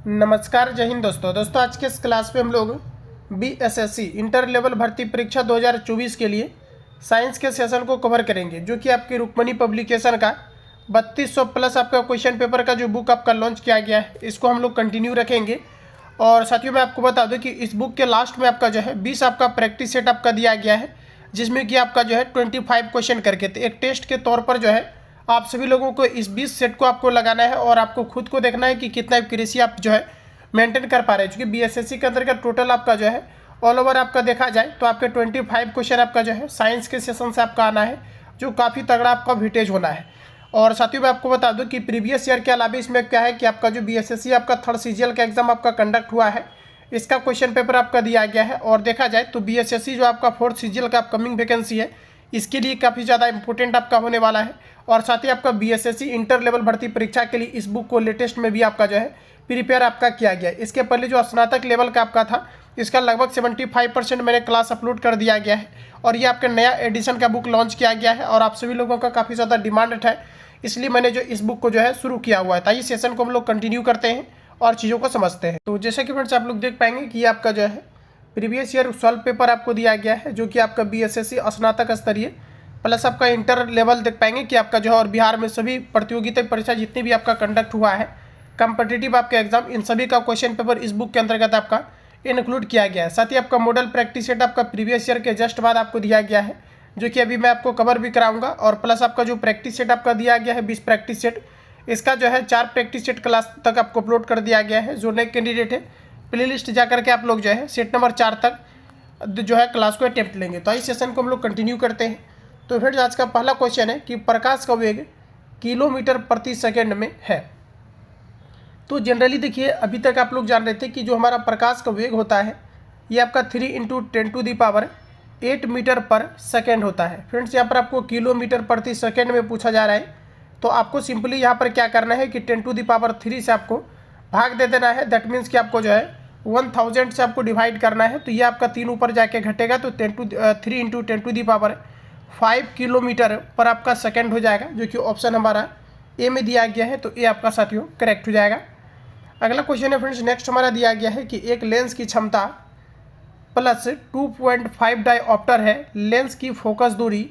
नमस्कार, जय हिंद दोस्तों आज के इस क्लास में हम लोग बीएसएससी इंटर लेवल भर्ती परीक्षा 2024 के लिए साइंस के सेशन को कवर करेंगे, जो कि आपकी रुक्मणी पब्लिकेशन का 3200 प्लस आपका क्वेश्चन पेपर का जो बुक आपका लॉन्च किया गया है, इसको हम लोग कंटिन्यू रखेंगे। और साथियों मैं आपको बता दूं कि इस बुक के लास्ट में आपका जो है 20 आपका प्रैक्टिस सेट आपका दिया गया है, जिसमें कि आपका जो है 25 क्वेश्चन करके एक टेस्ट के तौर पर जो है आप सभी लोगों को इस 20 सेट को आपको लगाना है और आपको खुद को देखना है कि कितना एक्यूरेसी आप जो है मेंटेन कर पा रहे हैं। क्योंकि बीएसएससी के अंतर्गत टोटल आपका जो है ऑल ओवर आपका देखा जाए तो आपके 25 क्वेश्चन आपका जो है साइंस के सेशन से आपका आना है, जो काफ़ी तगड़ा आपका विटेज होना है। और साथियों मैं आपको बता दूं कि प्रीवियस ईयर के अलावा इसमें क्या है कि आपका जो बीएसएससी आपका थर्ड सीजीएल का एग्जाम आपका कंडक्ट हुआ है, इसका क्वेश्चन पेपर आपका दिया गया है। और देखा जाए तो बीएसएससी जो आपका फोर्थ सीजीएल का अपकमिंग वैकेंसी है, इसके लिए काफ़ी ज़्यादा इंपॉर्टेंट आपका होने वाला है। और साथ ही आपका बीएसएससी इंटर लेवल भर्ती परीक्षा के लिए इस बुक को लेटेस्ट में भी आपका जो है प्रिपेयर आपका किया गया है। इसके पहले जो स्नातक लेवल का आपका था, इसका लगभग 75% मैंने क्लास अपलोड कर दिया गया है और ये आपका नया एडिशन का बुक लॉन्च किया गया है और आप सभी लोगों का काफ़ी ज़्यादा डिमांड है, इसलिए मैंने जो इस बुक को जो है शुरू किया हुआ है। ताकि सेशन को हम लोग कंटिन्यू करते हैं और चीज़ों को समझते हैं। तो जैसे कि फ्रेंड्स आप लोग देख पाएंगे कि आपका जो है प्रीवियस ईयर सॉल्व पेपर आपको दिया गया है, जो कि आपका बीएसएससी स्नातक स्तरीय प्लस आपका इंटर लेवल देख पाएंगे कि आपका जो है और बिहार में सभी प्रतियोगिता परीक्षा जितनी भी आपका कंडक्ट हुआ है कम्पिटिटिव आपके एग्जाम, इन सभी का क्वेश्चन पेपर इस बुक के अंतर्गत आपका इंक्लूड किया गया है। साथ ही आपका मॉडल प्रैक्टिस सेट आपका प्रीवियस ईयर के जस्ट बाद आपको दिया गया है, जो कि अभी मैं आपको कवर भी कराऊंगा। और प्लस आपका जो प्रैक्टिस सेट आपका दिया गया है 20 प्रैक्टिस सेट, इसका जो है 4 प्रैक्टिस सेट क्लास तक आपको अपलोड कर दिया गया है। जो नए कैंडिडेट है प्ले लिस्ट जा करके आप लोग जो है सेट नंबर 4 तक जो है क्लास को अटेम्प्ट लेंगे। तो इस सेशन को हम लोग कंटिन्यू करते हैं। तो फिर आज का पहला क्वेश्चन है कि प्रकाश का वेग किलोमीटर प्रति सेकंड में है। तो जनरली देखिए अभी तक आप लोग जान रहे थे कि जो हमारा प्रकाश का वेग होता है ये आपका 3 × 10⁸ मीटर पर सेकेंड होता है। फ्रेंड्स यहाँ पर आपको किलोमीटर प्रति सेकेंड में पूछा जा रहा है, तो आपको सिंपली यहाँ पर क्या करना है कि 10⁻³ से आपको भाग दे देना है। दैट मीन्स कि आपको जो है 1000 से आपको डिवाइड करना है, तो ये आपका 3 ऊपर जाके घटेगा, तो 3 × 10⁵ किलोमीटर पर आपका सेकंड हो जाएगा, जो कि ऑप्शन हमारा ए में दिया गया है। तो ये आपका साथियों करेक्ट हो जाएगा। अगला क्वेश्चन है फ्रेंड्स, नेक्स्ट हमारा दिया गया है कि एक लेंस की क्षमता प्लस 2.5 डायऑप्टर है, लेंस की फोकस दूरी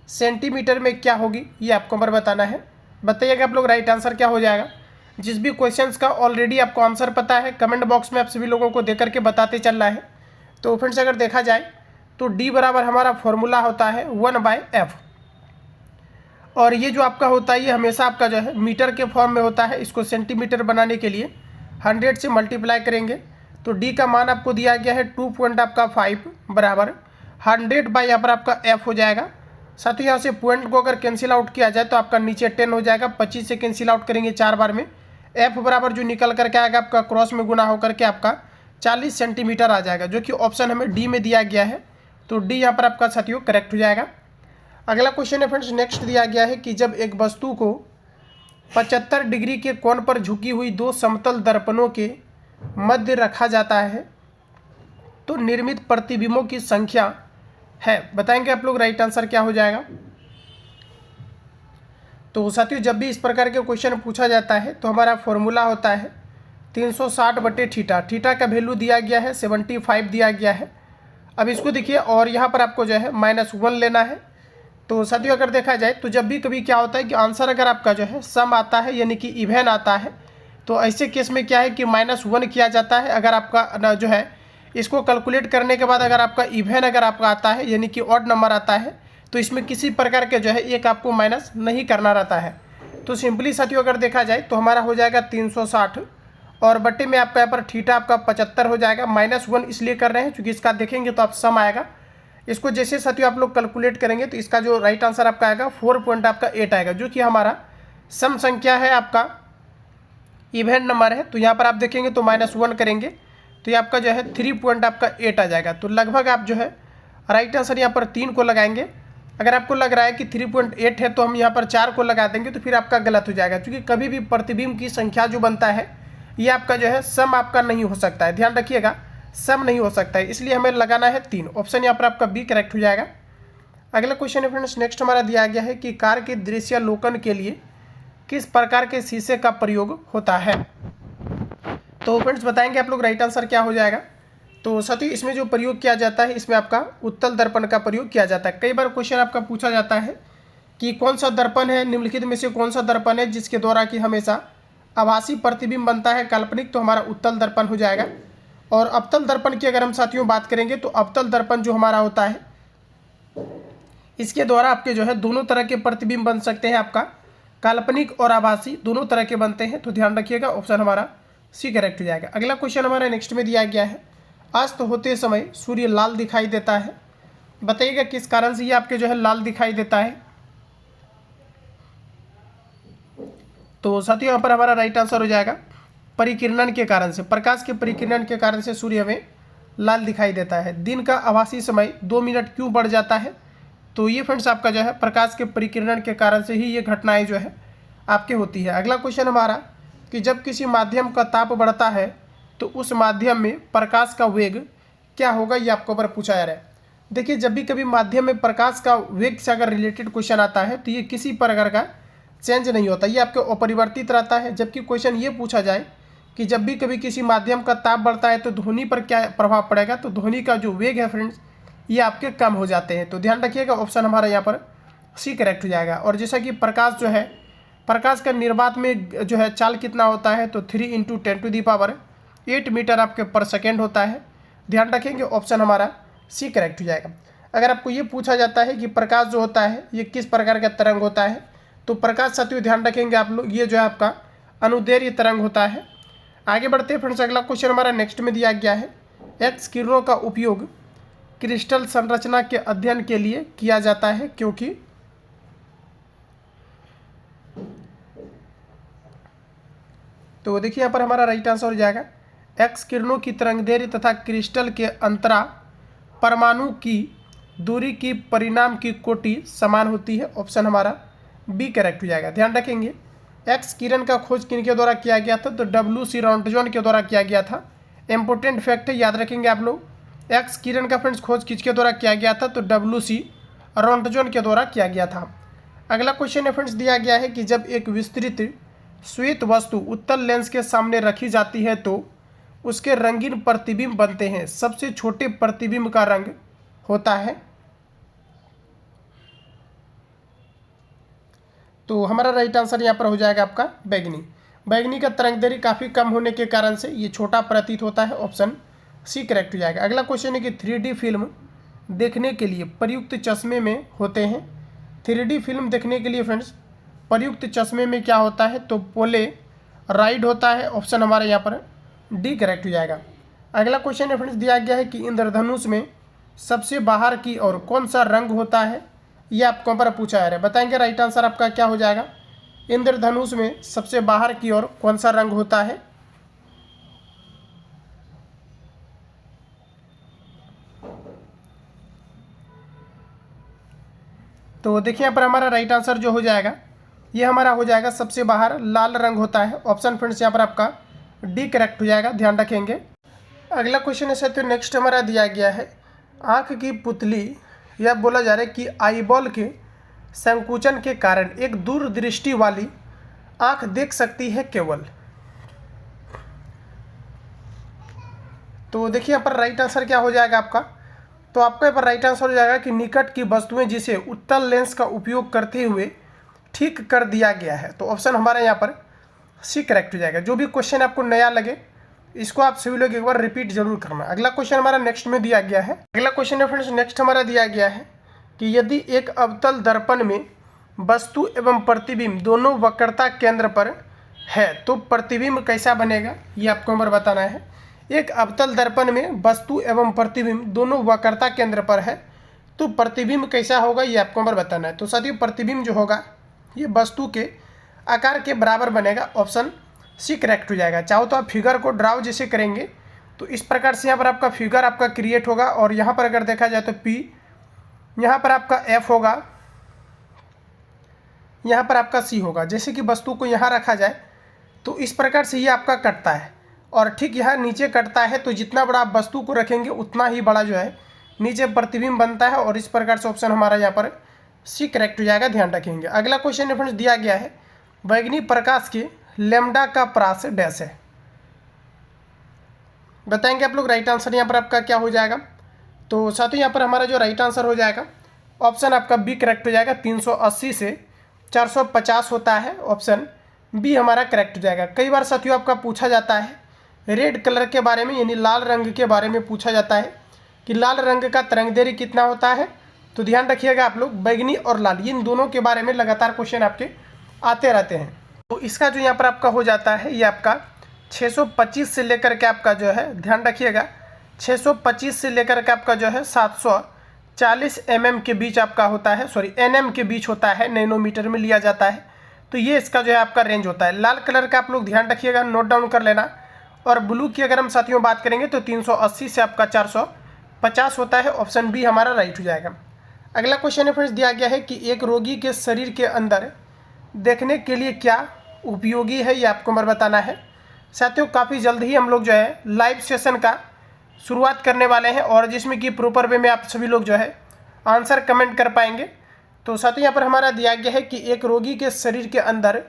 सेंटीमीटर में क्या होगी, ये आपको नंबर बताना है। बताइएगा आप लोग राइट आंसर क्या हो जाएगा। जिस भी क्वेश्चंस का ऑलरेडी आपको आंसर पता है, कमेंट बॉक्स में आप सभी लोगों को देकर के बताते चलना है। तो फ्रेंड्स अगर देखा जाए तो D बराबर हमारा फॉर्मूला होता है 1/f, और ये जो आपका होता है ये हमेशा आपका जो है मीटर के फॉर्म में होता है। इसको सेंटीमीटर बनाने के लिए 100 से मल्टीप्लाई करेंगे, तो D का मान आपको दिया गया है 2.5 बराबर 100 यहाँ पर आपका f हो जाएगा। साथ ही यहाँ से पॉइंट को अगर कैंसिल आउट किया जाए तो आपका नीचे 10 हो जाएगा, 25 से कैंसिल आउट करेंगे 4 बार में, f बराबर जो निकल करके आएगा आपका क्रॉस में गुना होकर के आपका 40 सेंटीमीटर आ जाएगा, जो कि ऑप्शन हमें D में दिया गया है। तो D यहाँ पर आपका साथियों करेक्ट हो जाएगा। अगला क्वेश्चन है फ्रेंड्स, नेक्स्ट दिया गया है कि जब एक वस्तु को 75 डिग्री के कोण पर झुकी हुई 2 समतल दर्पणों के मध्य रखा जाता है तो निर्मित प्रतिबिंबों की संख्या है। बताएंगे आप लोग राइट आंसर क्या हो जाएगा। तो साथियों जब भी इस प्रकार के क्वेश्चन पूछा जाता है तो हमारा फॉर्मूला होता है 360/θ। थीटा का वैल्यू दिया गया है 75 दिया गया है। अब इसको देखिए और यहाँ पर आपको जो है -1 लेना है। तो साथियों अगर देखा जाए तो जब भी कभी क्या होता है कि आंसर अगर आपका जो है सम आता है यानी कि इवन आता है, तो ऐसे केस में क्या है कि -1 किया जाता है। अगर आपका जो है इसको कैलकुलेट करने के बाद अगर आपका इवन अगर आपका आता है यानी कि ऑड नंबर आता है, तो इसमें किसी प्रकार के जो है एक आपको माइनस नहीं करना रहता है। तो सिंपली साथियों अगर देखा जाए तो हमारा हो जाएगा 360 और बट्टे में आपका यहाँ पर थीटा आपका 75 हो जाएगा। -1 इसलिए कर रहे हैं क्योंकि इसका देखेंगे तो आप सम आएगा। इसको जैसे साथियों आप लोग कैलकुलेट करेंगे तो इसका जो राइट आंसर आपका आएगा 4.8 आएगा, जो कि हमारा सम संख्या है, आपका इवन नंबर है। तो यहाँ पर आप देखेंगे तो -1 करेंगे तो ये आपका जो है 3.8 आ जाएगा। तो लगभग आप जो है राइट आंसर यहाँ पर 3 को लगाएंगे। अगर आपको लग रहा है कि 3.8 है तो हम यहाँ पर 4 को लगा देंगे, तो फिर आपका गलत हो जाएगा, क्योंकि कभी भी प्रतिबिंब की संख्या जो बनता है ये आपका जो है सम आपका नहीं हो सकता है। ध्यान रखिएगा, सम नहीं हो सकता है, इसलिए हमें लगाना है 3। ऑप्शन यहाँ पर आपका बी करेक्ट हो जाएगा। अगला क्वेश्चन है फ्रेंड्स, नेक्स्ट हमारा दिया गया है कि कार के दृश्यावलोकन के लिए किस प्रकार के शीशे का प्रयोग होता है। तो फ्रेंड्स बताएंगे आप लोग राइट आंसर क्या हो जाएगा। तो साथियों इसमें जो प्रयोग किया जाता है इसमें आपका उत्तल दर्पण का प्रयोग किया जाता है। कई बार क्वेश्चन आपका पूछा जाता है कि कौन सा दर्पण है, निम्नलिखित में से कौन सा दर्पण है जिसके द्वारा कि हमेशा आभासी प्रतिबिंब बनता है काल्पनिक, तो हमारा उत्तल दर्पण हो जाएगा। और अवतल दर्पण की अगर हम साथियों बात करेंगे तो अवतल दर्पण जो हमारा होता है इसके द्वारा आपके जो है दोनों तरह के प्रतिबिंब बन सकते हैं, आपका काल्पनिक और आभासी दोनों तरह के बनते हैं। तो ध्यान रखिएगा, ऑप्शन हमारा सी करेक्ट हो जाएगा। अगला क्वेश्चन हमारा नेक्स्ट में दिया गया है, अस्त होते समय सूर्य लाल दिखाई देता है, बताइएगा किस कारण से ये आपके जो है लाल दिखाई देता है। तो साथियों यहाँ पर हमारा राइट आंसर हो जाएगा परिकिरणन के कारण से, प्रकाश के परिकिरणन के कारण से सूर्य हमें लाल दिखाई देता है। दिन का आभासी समय 2 मिनट क्यों बढ़ जाता है, तो ये फ्रेंड्स आपका जो है प्रकाश के परिकिरणन के कारण से ही ये घटनाएं जो है आपके होती है। अगला क्वेश्चन हमारा कि जब किसी माध्यम का ताप बढ़ता है तो उस माध्यम में प्रकाश का वेग क्या होगा, ये आपको ऊपर पूछा जा रहा है। देखिए जब भी कभी माध्यम में प्रकाश का वेग से अगर रिलेटेड क्वेश्चन आता है तो ये किसी प्रकार का चेंज नहीं होता, ये आपके अपरिवर्तित रहता है। जबकि क्वेश्चन ये पूछा जाए कि जब भी कभी किसी माध्यम का ताप बढ़ता है तो ध्वनि पर क्या प्रभाव पड़ेगा, तो ध्वनि का जो वेग है फ्रेंड्स ये आपके कम हो जाते हैं। तो ध्यान रखिएगा, ऑप्शन हमारा यहाँ पर सी करेक्ट हो जाएगा। और जैसा कि प्रकाश जो है, प्रकाश का निर्वात में जो है चाल कितना होता है, तो 3 × 10⁸ मीटर आपके पर सेकेंड होता है। ध्यान रखेंगे, ऑप्शन हमारा सी करेक्ट हो जाएगा। अगर आपको ये पूछा जाता है कि प्रकाश जो होता है ये किस प्रकार का तरंग होता है, तो प्रकाश साथियों ध्यान रखेंगे आप लोग, ये जो है आपका अनुदैर्ध्य तरंग होता है। आगे बढ़ते हैं फ्रेंड्स, अगला क्वेश्चन हमारा नेक्स्ट में दिया गया है, एक्स किरणों का उपयोग क्रिस्टल संरचना के अध्ययन के लिए किया जाता है क्योंकि, तो देखिए यहाँ पर हमारा राइट आंसर हो जाएगा एक्स किरणों की तरंगदैर्घ्य तथा क्रिस्टल के अंतरा परमाणु की दूरी की परिणाम की कोटि समान होती है। ऑप्शन हमारा बी करेक्ट हो जाएगा। ध्यान रखेंगे, एक्स किरण का खोज किनके द्वारा किया गया था, तो WC रॉन्टजन के द्वारा किया गया था। इंपॉर्टेंट फैक्ट है, याद रखेंगे आप लोग, एक्स किरण का फ्रेंड्स खोज किसके द्वारा किया गया था, तो WC रॉन्टजन के द्वारा किया गया था। अगला क्वेश्चन है फ्रेंड्स दिया गया है कि जब एक विस्तृत श्वेत वस्तु उत्तल लेंस के सामने रखी जाती है तो उसके रंगीन प्रतिबिंब बनते हैं, सबसे छोटे प्रतिबिंब का रंग होता है। तो हमारा राइट आंसर यहाँ पर हो जाएगा आपका बैगनी। बैगनी का तरंगदैर्घ्य काफ़ी कम होने के कारण से ये छोटा प्रतीत होता है। ऑप्शन सी करेक्ट हो जाएगा। अगला क्वेश्चन है कि 3D फिल्म देखने के लिए प्रयुक्त चश्मे में होते हैं। 3D फिल्म देखने के लिए फ्रेंड्स प्रयुक्त चश्मे में क्या होता है, तो पोलेराइड होता है। ऑप्शन हमारा यहाँ पर डी करेक्ट हो जाएगा। अगला क्वेश्चन है फ्रेंड्स दिया गया है कि इंद्रधनुष में सबसे बाहर की ओर कौन सा रंग होता है, ये आपको पर पूछा है, बताएंगे राइट आंसर आपका क्या हो जाएगा। इंद्रधनुष में सबसे बाहर की ओर कौन सा रंग होता है, तो देखिए यहाँ पर हमारा राइट आंसर जो हो जाएगा ये हमारा हो जाएगा सबसे बाहर लाल रंग होता है। ऑप्शन फ्रेंड्स यहाँ पर आपका डी करेक्ट हो जाएगा, ध्यान रखेंगे। अगला क्वेश्चन है साथियों नेक्स्ट हमारा दिया गया है, आँख की पुतली यह बोला जा रहा है कि आईबॉल के संकुचन के कारण एक दूरदृष्टि वाली आँख देख सकती है केवल, तो देखिए यहाँ पर राइट आंसर क्या हो जाएगा आपका, तो आपका यहाँ पर राइट आंसर हो जाएगा कि निकट की वस्तुएं जिसे उत्तल लेंस का उपयोग करते हुए ठीक कर दिया गया है। तो ऑप्शन हमारा यहाँ पर सी करेक्ट हो जाएगा। जो भी क्वेश्चन आपको नया लगे इसको आप सभी लोग एक बार रिपीट जरूर करना। अगला क्वेश्चन हमारा नेक्स्ट में दिया गया है, अगला क्वेश्चन है फ्रेंड्स नेक्स्ट हमारा दिया गया है कि यदि एक अवतल दर्पण में वस्तु एवं प्रतिबिंब दोनों वक्रता केंद्र पर है तो प्रतिबिंब कैसा बनेगा, ये आपको हमारे बताना है। एक अवतल दर्पण में वस्तु एवं प्रतिबिंब दोनों वक्रता केंद्र पर है तो प्रतिबिंब कैसा होगा, ये आपको हमारे बताना है। तो साथियों प्रतिबिंब जो होगा ये वस्तु के आकार के बराबर बनेगा। ऑप्शन सी करेक्ट हो जाएगा। चाहो तो आप फिगर को ड्राव जैसे करेंगे तो इस प्रकार से यहाँ पर आपका फिगर आपका क्रिएट होगा और यहाँ पर अगर देखा जाए तो P, यहाँ पर आपका F होगा, यहाँ पर आपका C होगा। जैसे कि वस्तु को यहाँ रखा जाए तो इस प्रकार से ये आपका कटता है और ठीक यहाँ नीचे कटता है, तो जितना बड़ा आप वस्तु को रखेंगे उतना ही बड़ा जो है नीचे प्रतिबिंब बनता है और इस प्रकार से ऑप्शन हमारा यहाँ पर सी करेक्ट हो जाएगा, ध्यान रखेंगे। अगला क्वेश्चन फ्रेंड्स दिया गया है, बैगनी प्रकाश के लैम्डा का प्रास डैश है। बताएंगे आप लोग राइट आंसर यहाँ पर आपका क्या हो जाएगा। तो साथियों यहाँ पर हमारा जो राइट आंसर हो जाएगा ऑप्शन आपका बी करेक्ट हो जाएगा। 380 से 450 होता है, ऑप्शन बी हमारा करेक्ट हो जाएगा। कई बार साथियों आपका पूछा जाता है रेड कलर के बारे में, यानी लाल रंग के बारे में पूछा जाता है कि लाल रंग का तरंगदैर्घ्य कितना होता है। तो ध्यान रखिएगा आप लोग, बैगनी और लाल इन दोनों के बारे में लगातार क्वेश्चन आपके आते रहते हैं। तो इसका जो यहाँ पर आपका हो जाता है ये आपका 625 से लेकर के आपका जो है, ध्यान रखिएगा, 625 से लेकर के आपका जो है 740 mm के बीच आपका होता है, सॉरी nm के बीच होता है, नैनोमीटर में लिया जाता है। तो ये इसका जो है आपका रेंज होता है। लाल कलर का आप लोग ध्यान रखिएगा, नोट डाउन कर लेना। और ब्लू की अगर हम साथियों बात करेंगे तो 380 से आपका 450 होता है, ऑप्शन बी हमारा राइट हो जाएगा। अगला क्वेश्चन है फ्रेंड्स, दिया गया है कि एक रोगी के शरीर के अंदर देखने के लिए क्या उपयोगी है, ये आपको हमें बताना है। साथियों काफ़ी जल्द ही हम लोग जो है लाइव सेशन का शुरुआत करने वाले हैं, और जिसमें कि प्रॉपर वे में आप सभी लोग जो है आंसर कमेंट कर पाएंगे। तो साथियों यहाँ पर हमारा दिया गया है कि एक रोगी के शरीर के अंदर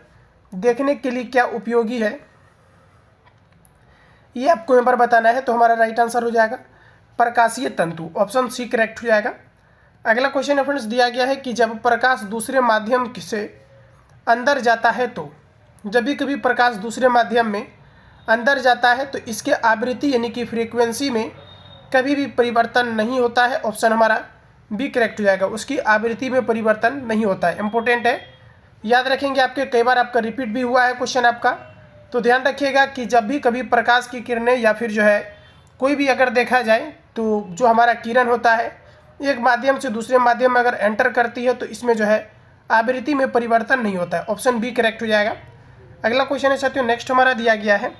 देखने के लिए क्या उपयोगी है, ये आपको यहाँ पर बताना है। तो हमारा राइट आंसर हो जाएगा प्रकाशीय तंतु, ऑप्शन सी करेक्ट हो जाएगा। अगला क्वेश्चन है फ्रेंड्स, दिया गया है कि जब प्रकाश दूसरे माध्यम से अंदर जाता है, तो जब भी कभी प्रकाश दूसरे माध्यम में अंदर जाता है तो इसके आवृत्ति यानी कि फ्रीक्वेंसी में कभी भी परिवर्तन नहीं होता है, ऑप्शन हमारा बी करेक्ट हो जाएगा। उसकी आवृत्ति में परिवर्तन नहीं होता है, इंपॉर्टेंट है, याद रखेंगे। आपके कई बार आपका रिपीट भी हुआ है क्वेश्चन आपका। तो ध्यान रखिएगा कि जब भी कभी प्रकाश की किरणें या फिर जो है कोई भी अगर देखा जाए तो जो हमारा किरण होता है एक माध्यम से दूसरे माध्यम में अगर एंटर करती है तो इसमें जो है आवृत्ति में परिवर्तन नहीं होता है, ऑप्शन बी करेक्ट हो जाएगा। अगला क्वेश्चन है साथियों, नेक्स्ट हमारा दिया गया है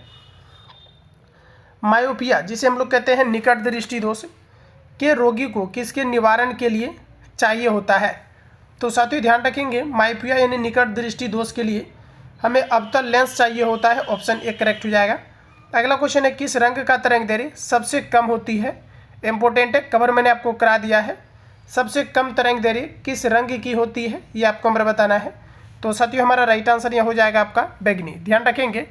मायोपिया, जिसे हम लोग कहते हैं निकट दृष्टि दोष, के रोगी को किसके निवारण के लिए चाहिए होता है। तो साथियों ध्यान रखेंगे, मायोपिया यानी निकट दृष्टि दोष के लिए हमें अवतल लेंस चाहिए होता है, ऑप्शन ए करेक्ट हो जाएगा। अगला क्वेश्चन है किस रंग का तरंगदैर्घ्य सबसे कम होती है, इंपॉर्टेंट है, कवर मैंने आपको करा दिया है। सबसे कम तरंगदैर्घ्य किस रंग की होती है, ये आपको हमें बताना है। तो साथियों हमारा राइट आंसर यह हो जाएगा आपका बैगनी। ध्यान रखेंगे,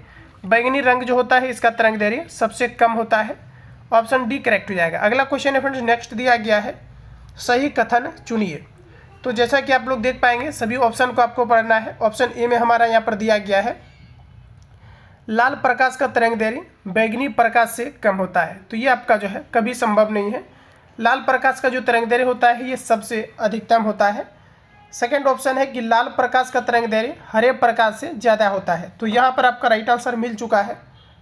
बैगनी रंग जो होता है इसका तरंगदैर्घ्य सबसे कम होता है, ऑप्शन डी करेक्ट हो जाएगा। अगला क्वेश्चन है फ्रेंड्स, नेक्स्ट दिया गया है सही कथन चुनिए। तो जैसा कि आप लोग देख पाएंगे सभी ऑप्शन को आपको पढ़ना है। ऑप्शन ए में हमारा यहाँ पर दिया गया है लाल प्रकाश का तरंगदैर्घ्य बैगनी प्रकाश से कम होता है। तो ये आपका जो है कभी संभव नहीं है। लाल प्रकाश का जो तरंगदैर्घ्य होता है ये सबसे अधिकतम होता है। सेकंड ऑप्शन है कि लाल प्रकाश का तरंगदैर्घ्य हरे प्रकाश से ज़्यादा होता है। तो यहाँ पर आपका राइट आंसर मिल चुका है,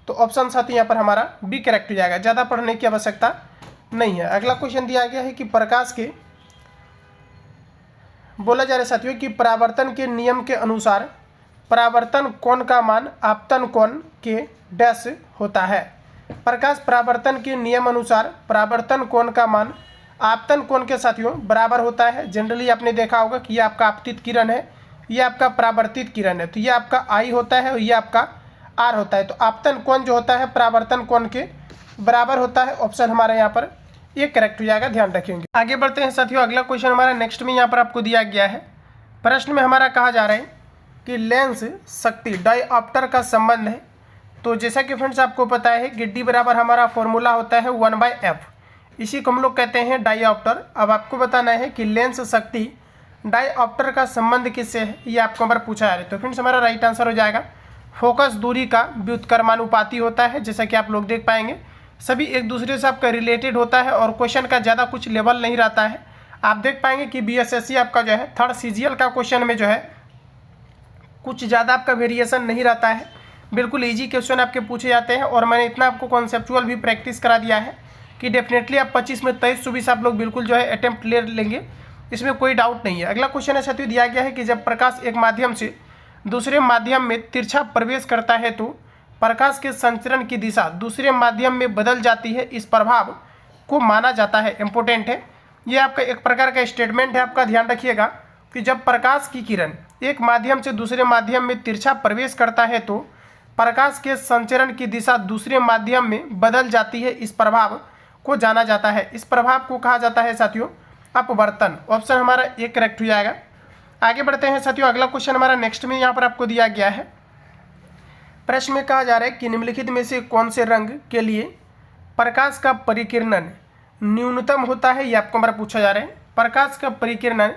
तो ऑप्शन साथ यहाँ पर हमारा बी करेक्ट हो जाएगा, ज़्यादा पढ़ने की आवश्यकता नहीं है। अगला क्वेश्चन दिया गया है कि प्रकाश के बोला जा रहा है साथियों कि परावर्तन के नियम के अनुसार परावर्तन कोण का मान आपतन कोण के डैश होता है। प्रकाश परावर्तन के नियम अनुसार परावर्तन कोण का मान आपतन कोण के साथियों बराबर होता है। जनरली आपने देखा होगा कि ये आपका आपतित किरण है, ये आपका परावर्तित किरण है, तो ये आपका आई होता है और ये आपका आर होता है। तो आपतन कोण जो होता है परावर्तन कोण के बराबर होता है, ऑप्शन हमारा यहाँ पर ये करेक्ट हो जाएगा, ध्यान रखेंगे। आगे बढ़ते हैं साथियों, अगला क्वेश्चन हमारा नेक्स्ट में यहाँ पर आपको दिया गया है। प्रश्न में हमारा कहा जा रहा है कि लेंस शक्ति डायऑप्टर का संबंध है। तो जैसा कि फ्रेंड्स आपको पता है कि डी बराबर हमारा फॉर्मूला होता है 1/f, इसी को हम लोग कहते हैं डायऑप्टर। अब आपको बताना है कि लेंस शक्ति डायऑप्टर का संबंध किससे है, ये आपको हमारा पूछा जा रहा है। तो फ्रेंड्स हमारा राइट आंसर हो जाएगा फोकस दूरी का व्युत्क्रमानुपाती होता है। जैसा कि आप लोग देख पाएंगे सभी एक दूसरे से आपका रिलेटेड होता है और क्वेश्चन का ज़्यादा कुछ लेवल नहीं रहता है। आप देख पाएंगे कि BSSC आपका जो है थर्ड CGL का क्वेश्चन में जो है कुछ ज़्यादा आपका वेरिएशन नहीं रहता है, बिल्कुल इजी क्वेश्चन आपके पूछे जाते हैं। और मैंने इतना आपको कॉन्सेप्चुअल भी प्रैक्टिस करा दिया है कि डेफिनेटली आप 25 में 23-24 आप लोग बिल्कुल जो है अटेम्प्ट ले लेंगे, इसमें कोई डाउट नहीं है। अगला क्वेश्चन है साथियों दिया गया है कि जब प्रकाश एक माध्यम से दूसरे माध्यम में तिरछा प्रवेश करता है तो प्रकाश के संचरण की दिशा दूसरे माध्यम में बदल जाती है, इस प्रभाव को माना जाता है। इंपॉर्टेंट है, ये आपका एक प्रकार का स्टेटमेंट है, आपका ध्यान रखिएगा कि जब प्रकाश की किरण एक माध्यम से दूसरे माध्यम में तिरछा प्रवेश करता है तो प्रकाश के संचरण की दिशा दूसरे माध्यम में बदल जाती है, इस प्रभाव को जाना जाता है। इस प्रभाव को कहा जाता है साथियों अपवर्तन, ऑप्शन हमारा एक करेक्ट हो जाएगा। आगे बढ़ते हैं साथियों, अगला क्वेश्चन हमारा नेक्स्ट में यहाँ पर आपको दिया गया है। प्रश्न में कहा जा रहा है कि निम्नलिखित में से कौन से रंग के लिए प्रकाश का परिकिरणन न्यूनतम होता है, ये आपको हमारा पूछा जा रहा है। प्रकाश का परिकिरणन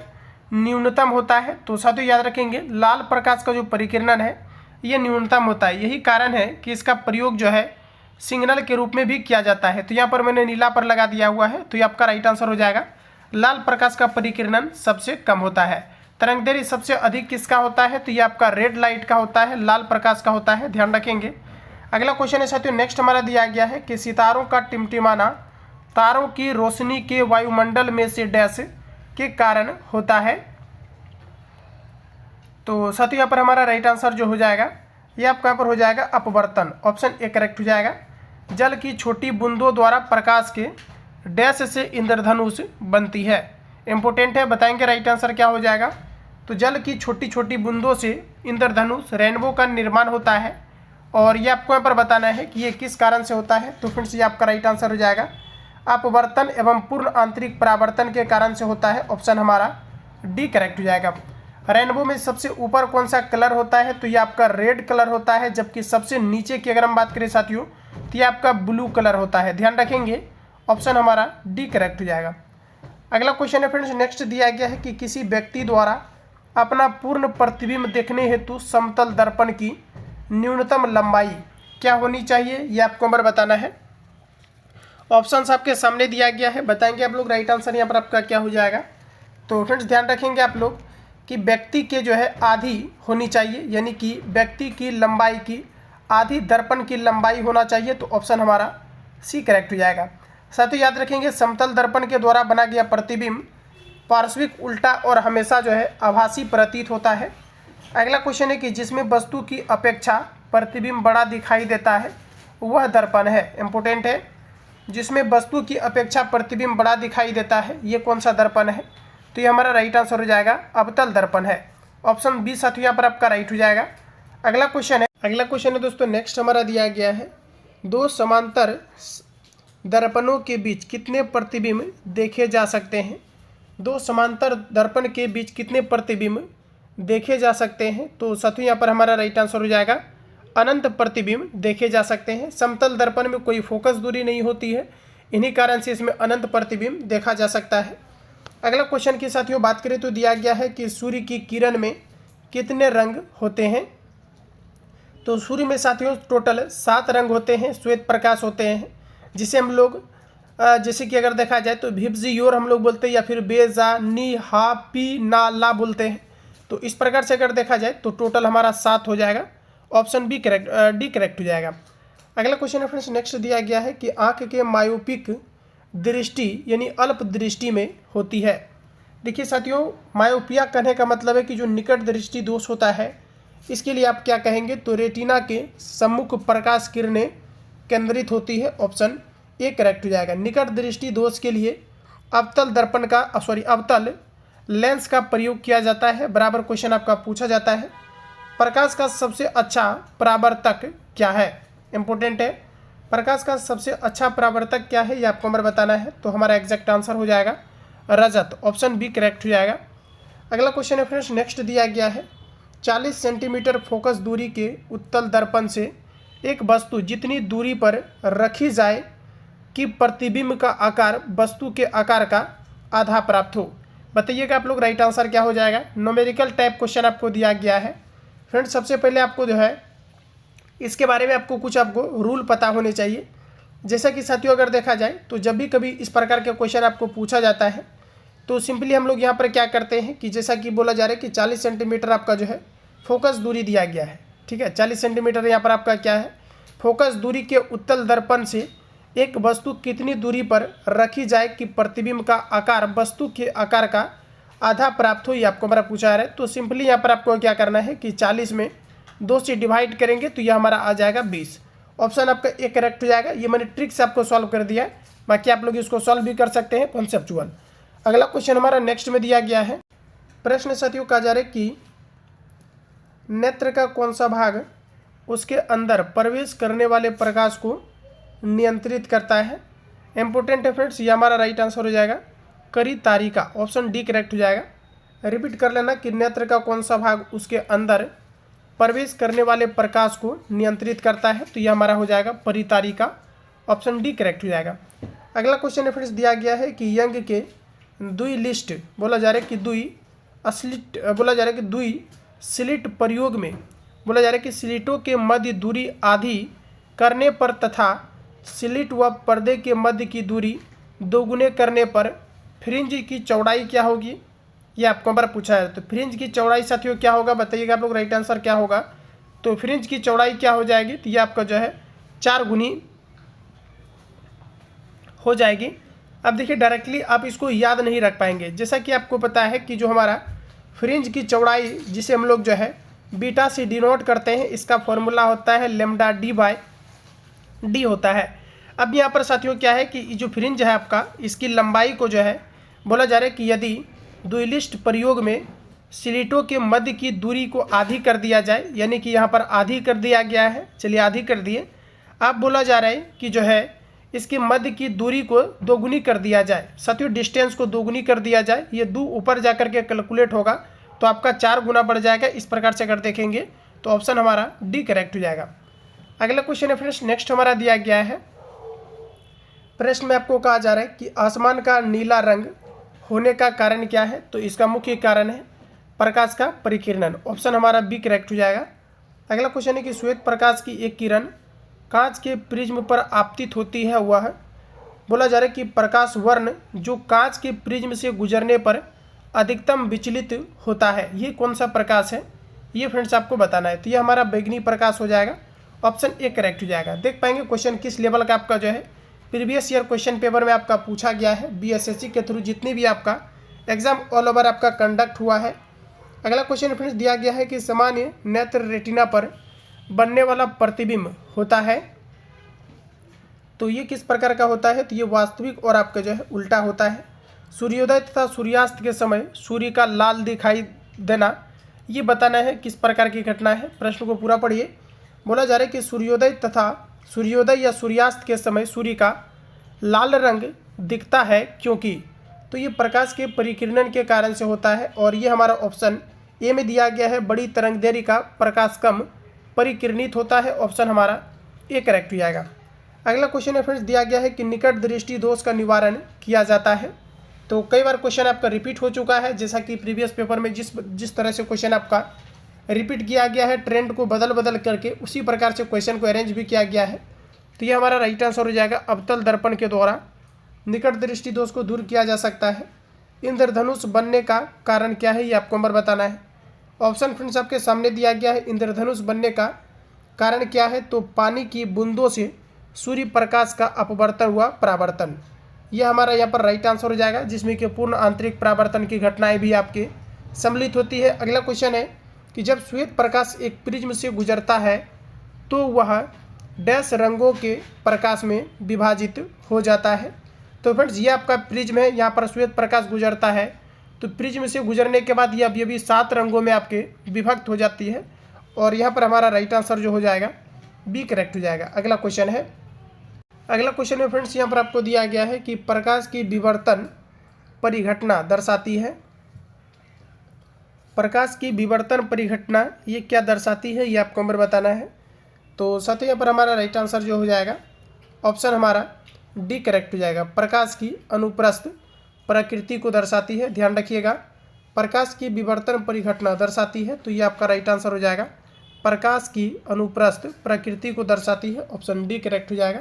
न्यूनतम होता है, तो साथियों याद रखेंगे लाल प्रकाश का जो परिकिरणन है ये न्यूनतम होता है। यही कारण है कि इसका प्रयोग जो है सिग्नल के रूप में भी किया जाता है। तो यहाँ पर मैंने नीला पर लगा दिया हुआ है, तो ये आपका राइट आंसर हो जाएगा। लाल प्रकाश का परिकिरणन सबसे कम होता है। तरंगदैर्घ्य सबसे अधिक किसका होता है, तो ये आपका रेड लाइट का होता है, लाल प्रकाश का होता है, ध्यान रखेंगे। अगला क्वेश्चन है साथियों, नेक्स्ट हमारा दिया गया है कि सितारों का टिमटिमाना तारों की रोशनी के वायुमंडल में से डैश के कारण होता है। तो साथियों यहाँ पर हमारा राइट आंसर जो हो जाएगा ये आपका यहाँ पर हो जाएगा अपवर्तन, ऑप्शन ए करेक्ट हो जाएगा। जल की छोटी बूंदों द्वारा प्रकाश के डैश से इंद्रधनुष बनती है। इंपॉर्टेंट है, बताएंगे राइट आंसर क्या हो जाएगा। तो जल की छोटी छोटी बूंदों से इंद्रधनुष रेनबो का निर्माण होता है, और ये आपको यहाँ पर बताना है कि ये किस कारण से होता है। तो फ्रेंड्स ये आपका राइट आंसर हो जाएगा अपवर्तन एवं पूर्ण आंतरिक परावर्तन के कारण से होता है, ऑप्शन हमारा डी करेक्ट हो जाएगा। रेनबो में सबसे ऊपर कौन सा कलर होता है, तो ये आपका रेड कलर होता है, जबकि सबसे नीचे की अगर हम बात करें साथियों तो ये आपका ब्लू कलर होता है, ध्यान रखेंगे, ऑप्शन हमारा डी करेक्ट हो जाएगा। अगला क्वेश्चन है फ्रेंड्स, नेक्स्ट दिया गया है कि किसी व्यक्ति द्वारा अपना पूर्ण प्रतिबिंब देखने हेतु समतल दर्पण की न्यूनतम लंबाई क्या होनी चाहिए, ये आपको हमारा बताना है। ऑप्शंस आपके सामने दिया गया है, बताएंगे आप लोग राइट आंसर यहाँ पर आपका क्या हो जाएगा। तो फ्रेंड्स ध्यान रखेंगे आप लोग कि व्यक्ति के जो है आधी होनी चाहिए, यानी कि व्यक्ति की लंबाई की आधी दर्पण की लंबाई होना चाहिए, तो ऑप्शन हमारा सी करेक्ट हो जाएगा। साथियों याद रखेंगे समतल दर्पण के द्वारा बना गया प्रतिबिंब पार्श्विक उल्टा और हमेशा जो है आभासी प्रतीत होता है। अगला क्वेश्चन है कि जिसमें वस्तु की अपेक्षा प्रतिबिंब बड़ा दिखाई देता है वह दर्पण है। इंपॉर्टेंट है, जिसमें वस्तु की अपेक्षा प्रतिबिंब बड़ा दिखाई देता है ये कौन सा दर्पण है, तो ये हमारा राइट आंसर हो जाएगा अवतल दर्पण है, ऑप्शन बी साथियों यहाँ पर आपका राइट हो जाएगा। अगला क्वेश्चन है दोस्तों, नेक्स्ट हमारा दिया गया है दो समांतर दर्पणों के बीच कितने प्रतिबिंब देखे जा सकते हैं। दो समांतर दर्पण के बीच कितने प्रतिबिंब देखे जा सकते हैं, तो साथियों यहाँ पर हमारा राइट आंसर हो जाएगा अनंत प्रतिबिंब देखे जा सकते हैं। समतल दर्पण में कोई फोकस दूरी नहीं होती है, इन्हीं कारण से इसमें अनंत प्रतिबिंब देखा जा सकता है। अगला क्वेश्चन की साथियों बात करें तो दिया गया है कि सूर्य की किरण में कितने रंग होते हैं। तो सूर्य में साथियों टोटल 7 रंग होते हैं, श्वेत प्रकाश होते हैं, जिसे हम लोग जैसे कि अगर देखा जाए तो भिब्जियोर हम लोग बोलते हैं, या फिर बेजा नी हा पी ना ला बोलते हैं। तो इस प्रकार से अगर देखा जाए तो टोटल हमारा 7 हो जाएगा, option B correct D correct हो जाएगा। अगला क्वेश्चन है फ्रेंड्स, नेक्स्ट दिया गया है कि आँख के मायोपिक दृष्टि यानी अल्प दृष्टि में होती है। देखिए साथियों, मायोपिया कहने का मतलब है कि जो निकट दृष्टि दोष होता है, इसके लिए आप क्या कहेंगे, तो रेटिना के सम्मुख प्रकाश किरणें केंद्रित होती है, ऑप्शन ए करेक्ट हो जाएगा। निकट दृष्टि दोष के लिए अवतल लेंस का प्रयोग किया जाता है। बराबर क्वेश्चन आपका पूछा जाता है, प्रकाश का सबसे अच्छा परावर्तक क्या है। इंपॉर्टेंट है, प्रकाश का सबसे अच्छा परावर्तक क्या है ये आपको हमारा बताना है। तो हमारा एग्जैक्ट आंसर हो जाएगा रजत, ऑप्शन बी करेक्ट हो जाएगा। अगला क्वेश्चन है फ्रेंड्स, नेक्स्ट दिया गया है 40 सेंटीमीटर फोकस दूरी के उत्तल दर्पण से एक वस्तु जितनी दूरी पर रखी जाए कि प्रतिबिंब का आकार वस्तु के आकार का आधा प्राप्त हो। बताइएगा आप लोग राइट आंसर क्या हो जाएगा। न्यूमेरिकल टाइप क्वेश्चन आपको दिया गया है। फ्रेंड्स सबसे पहले आपको जो है इसके बारे में आपको कुछ रूल पता होने चाहिए। जैसा कि साथियों अगर देखा जाए तो जब भी कभी इस प्रकार के क्वेश्चन आपको पूछा जाता है तो सिंपली हम लोग यहाँ पर क्या करते हैं कि जैसा कि बोला जा रहा है कि 40 सेंटीमीटर आपका जो है फोकस दूरी दिया गया है, ठीक है। 40 सेंटीमीटर यहाँ पर आपका क्या है, फोकस दूरी के उत्तल दर्पण से एक वस्तु कितनी दूरी पर रखी जाए कि प्रतिबिंब का आकार वस्तु के आकार का आधा प्राप्त हो, ये आपको हमारा पूछा है। तो सिंपली यहाँ पर आपको क्या करना है कि 40 में 2 से डिवाइड करेंगे तो यह हमारा आ जाएगा 20, ऑप्शन आपका ए करेक्ट हो जाएगा। ये मैंने ट्रिक से आपको सॉल्व कर दिया है, बाकी आप लोग इसको सॉल्व भी कर सकते हैं कॉन्सेप्चुअल। अगला क्वेश्चन हमारा नेक्स्ट में दिया गया है, प्रश्न साथियों कहा जा रहा है कि नेत्र का कौन सा भाग उसके अंदर प्रवेश करने वाले प्रकाश को नियंत्रित करता है। इंपॉर्टेंट है फ्रेंड्स, ये हमारा राइट आंसर हो जाएगा करी तारिका, ऑप्शन डी करेक्ट हो जाएगा। रिपीट कर लेना कि नेत्र का कौन सा भाग उसके अंदर प्रवेश करने वाले प्रकाश को नियंत्रित करता है, तो यह हमारा हो जाएगा परितारिका, ऑप्शन डी करेक्ट हो जाएगा। अगला क्वेश्चन है फ्रेंड्स दिया गया है कि यंग के दुई लिस्ट बोला जा रहा है कि दुई स्लिट प्रयोग में बोला जा रहा है कि स्लिटों के मध्य दूरी आधी करने पर तथा स्लिट व पर्दे के मध्य की दूरी दोगुने करने पर फ्रिंज की चौड़ाई क्या होगी, ये आपको बार पूछा है। तो फ्रिंज की चौड़ाई साथियों क्या होगा, बताइएगा आप लोग, राइट आंसर क्या होगा। तो फ्रिंज की चौड़ाई क्या हो जाएगी, तो ये आपका जो है 4 गुनी हो जाएगी। अब देखिए डायरेक्टली आप इसको याद नहीं रख पाएंगे, जैसा कि आपको पता है कि जो हमारा फ्रिंज की चौड़ाई जिसे हम लोग जो है बीटा से डिनोट करते हैं, इसका फॉर्मूला होता है लैम्डा डी होता है। अब यहाँ पर साथियों क्या है कि जो फ्रिंज है आपका, इसकी लंबाई को जो है बोला जा रहा है कि यदि द्विलिस्ट प्रयोग में स्लिटों के मध्य की दूरी को आधी कर दिया जाए, यानी कि यहाँ पर आधी कर दिया गया है, चलिए आधी कर दिए। अब बोला जा रहा है कि जो है इसके मध्य की दूरी को दोगुनी कर दिया जाए, साथियों डिस्टेंस को दोगुनी कर दिया जाए, ये 2 ऊपर जा कर के कैलकुलेट होगा तो आपका 4 गुना बढ़ जाएगा। इस प्रकार से अगर देखेंगे तो ऑप्शन हमारा डी करेक्ट हो जाएगा। अगला क्वेश्चन है फ्रेंड्स, नेक्स्ट हमारा दिया गया है, प्रश्न में आपको कहा जा रहा है कि आसमान का नीला रंग होने का कारण क्या है, तो इसका मुख्य कारण है प्रकाश का परिकिरणन, ऑप्शन हमारा बी करेक्ट हो जाएगा। अगला क्वेश्चन है कि श्वेत प्रकाश की एक किरण कांच के प्रिज्म पर आपतित होती है, वह बोला जा रहा है कि प्रकाश वर्ण जो कांच के प्रिज्म से गुजरने पर अधिकतम विचलित होता है, ये कौन सा प्रकाश है, ये फ्रेंड्स आपको बताना है। तो ये हमारा बैगनी प्रकाश हो जाएगा, ऑप्शन ए करेक्ट हो जाएगा। देख पाएंगे क्वेश्चन किस लेवल का आपका जो है प्रीवियस ईयर क्वेश्चन पेपर में आपका पूछा गया है, बीएसएससी के थ्रू जितनी भी आपका एग्जाम ऑल ओवर आपका कंडक्ट हुआ है। अगला क्वेश्चन फ्रेंड्स दिया गया है कि सामान्य नेत्र रेटिना पर बनने वाला प्रतिबिंब होता है, तो ये किस प्रकार का होता है, तो ये वास्तविक और आपका जो है उल्टा होता है। सूर्योदय तथा सूर्यास्त के समय सूर्य का लाल दिखाई देना, ये बताना है किस प्रकार की घटना है। प्रश्न को पूरा पढ़िए। बोला जा रहा है कि सूर्योदय या सूर्यास्त के समय सूर्य का लाल रंग दिखता है क्योंकि, तो ये प्रकाश के परिकिरणन के कारण से होता है, और ये हमारा ऑप्शन ए में दिया गया है, बड़ी तरंगदैर्घ्य का प्रकाश कम परिकिरणित होता है, ऑप्शन हमारा ए करेक्ट हो जाएगा। अगला क्वेश्चन है फ्रेंड्स दिया गया है कि निकट दृष्टि दोष का निवारण किया जाता है, तो कई बार क्वेश्चन आपका रिपीट हो चुका है, जैसा कि प्रीवियस पेपर में जिस तरह से क्वेश्चन आपका रिपीट किया गया है, ट्रेंड को बदल करके उसी प्रकार से क्वेश्चन को अरेंज भी किया गया है। तो ये हमारा राइट आंसर हो जाएगा, अवतल दर्पण के द्वारा निकट दृष्टि दोष को दूर किया जा सकता है। इंद्रधनुष बनने का कारण क्या है, ये आपको नंबर बताना है। ऑप्शन फ्रेंड्स आपके सामने दिया गया है, इंद्रधनुष बनने का कारण क्या है, तो पानी की बूंदों से सूर्य प्रकाश का अपवर्तन हुआ परावर्तन, यह हमारा यहाँ पर राइट आंसर हो जाएगा, जिसमें कि पूर्ण आंतरिक परावर्तन की घटनाएं भी आपके सम्मिलित होती है। अगला क्वेश्चन है कि जब श्वेत प्रकाश एक प्रिज्म से गुजरता है तो वह डैश रंगों के प्रकाश में विभाजित हो जाता है। तो फ्रेंड्स ये आपका प्रिज्म है, यहाँ पर श्वेत प्रकाश गुजरता है, तो प्रिज्म से गुजरने के बाद ये भी 7 रंगों में आपके विभक्त हो जाती है, और यहाँ पर हमारा राइट आंसर जो हो जाएगा बी करेक्ट हो जाएगा। अगला क्वेश्चन है, अगला क्वेश्चन में फ्रेंड्स यहाँ पर आपको दिया गया है कि प्रकाश की विवर्तन परिघटना दर्शाती है, प्रकाश की विवर्तन परिघटना ये क्या दर्शाती है, ये आपको नंबर बताना है। तो साथ ही यहाँ पर हमारा राइट आंसर जो हो जाएगा ऑप्शन हमारा डी करेक्ट हो जाएगा। प्रकाश की अनुप्रस्थ प्रकृति को दर्शाती है, ध्यान रखिएगा, प्रकाश की विवर्तन परिघटना दर्शाती है, तो ये आपका राइट आंसर हो जाएगा, प्रकाश की अनुप्रस्थ प्रकृति को दर्शाती है, ऑप्शन डी करेक्ट हो जाएगा।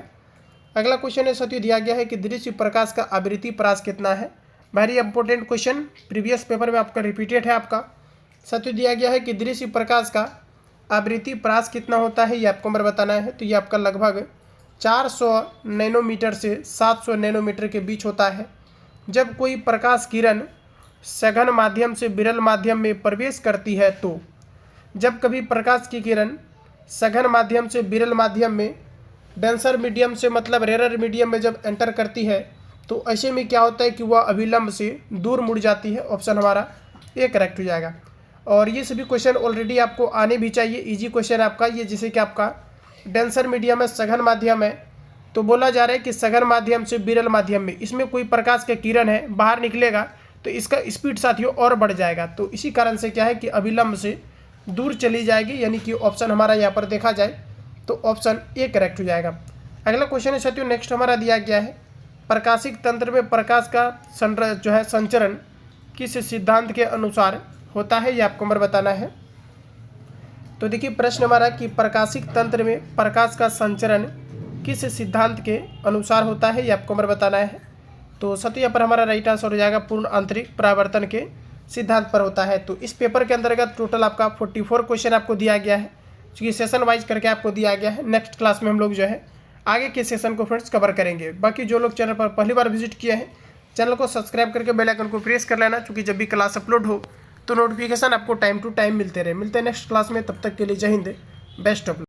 अगला क्वेश्चन है साथियों दिया गया है कि दृश्य प्रकाश का आवृत्ति परास कितना है, very important question, previous paper में आपका रिपीटेड है। आपका साथियों दिया गया है कि दृश्य प्रकाश का आवृत्ति परास कितना होता है, ये आपको नंबर बताना है। तो ये आपका लगभग 400 नैनोमीटर से 700 नैनोमीटर के बीच होता है। जब कोई प्रकाश किरण सघन माध्यम से विरल माध्यम में प्रवेश करती है, तो जब कभी प्रकाश की किरण सघन माध्यम से विरल माध्यम में डेंसर मीडियम से मतलब रेयर मीडियम में जब एंटर करती है, तो ऐसे में क्या होता है कि वह अविलंब से दूर मुड़ जाती है, ऑप्शन हमारा ए करेक्ट हो जाएगा। और ये सभी क्वेश्चन ऑलरेडी आपको आने भी चाहिए, इजी क्वेश्चन आपका ये, जैसे कि आपका डेंसर मीडियम है, सघन माध्यम है, तो बोला जा रहा है कि सघन माध्यम से विरल माध्यम में इसमें कोई प्रकाश का किरण है बाहर निकलेगा तो इसका स्पीड साथियों और बढ़ जाएगा, तो इसी कारण से क्या है कि अविलंब से दूर चली जाएगी, यानी कि ऑप्शन हमारा यहाँ पर देखा जाए तो ऑप्शन ए करेक्ट हो जाएगा। अगला क्वेश्चन है साथियों नेक्स्ट हमारा दिया गया है, प्रकाशिक तंत्र में प्रकाश का संचरण किस सिद्धांत के अनुसार होता है, ये आपको नंबर बताना है। तो देखिए प्रश्न हमारा कि प्रकाशिक तंत्र में प्रकाश का संचरण किस सिद्धांत के अनुसार होता है, ये आपको नंबर बताना है। तो साथियों यहाँ पर हमारा राइट आंसर हो जाएगा पूर्ण आंतरिक परावर्तन के सिद्धांत पर होता है। तो इस पेपर के अंतर्गत टोटल आपका 44 क्वेश्चन आपको दिया गया है, क्योंकि सेशन वाइज करके आपको दिया गया है। नेक्स्ट क्लास में हम लोग जो है आगे के सेशन को फ्रेंड्स कवर करेंगे। बाकी जो लोग चैनल पर पहली बार विजिट किए हैं, चैनल को सब्सक्राइब करके बेल आइकन को प्रेस कर लेना, क्योंकि जब भी क्लास अपलोड हो तो नोटिफिकेशन आपको टाइम टू टाइम मिलते रहे। मिलते हैं नेक्स्ट क्लास में, तब तक के लिए जय हिंद, बेस्ट ऑफ लक।